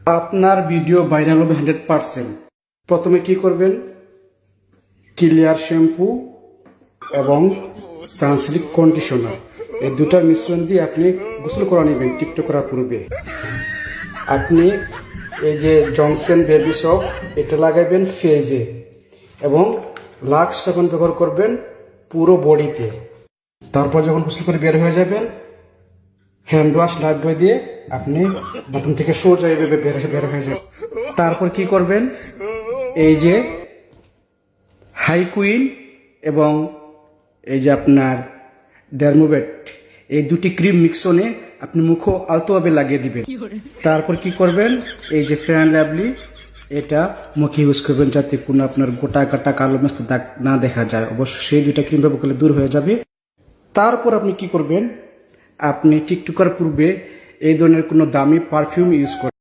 আপনার video viral হবে 100%। প্রথমে কি করবেন, ক্লিয়ার শ্যাম্পু এবং সানসিল্ক কন্ডিশনার এই দুটার মিশ্রণ দিয়ে আপনি গোসল করে নেবেন। টিকটক করার পূর্বে আপনি এই যে জনসন বেবি সপ এটা লাগাবেন ফেজে এবং লাক্স সাবান ব্যবহার করবেন পুরো বডিতে। তারপর যখন গোসল করে বের হয়ে যাবেন, হ্যান্ড ওয়াশ লাইফ বয় দিয়ে আপনি বাথরুম থেকে সোজা এইভাবে বের হয়ে যাবেন। তারপর কি করবেন, এই যে হাই কুইন এবং এই যে আপনার ডেরমোভেট এই দুটি ক্রিম মিক্সনে আপনি মুখ আলতোভাবে লাগিয়ে দিবেন। তারপর কি করবেন, এই যে ফেয়ার অ্যান্ড লাভলি এটা মুখে ইউজ করবেন যাতে কোনো আপনার গোটা কাটা কালো মস্ত দাগ না দেখা যায়। অবশ্য সেই দুইটা ক্রিম ব্যবহার করলে দূর হয়ে যাবে। তারপর আপনি কি করবেন, আপনি টিকটকার পূর্বে এই ধরনের কোনো দামি পারফিউম ইউজ করবেন।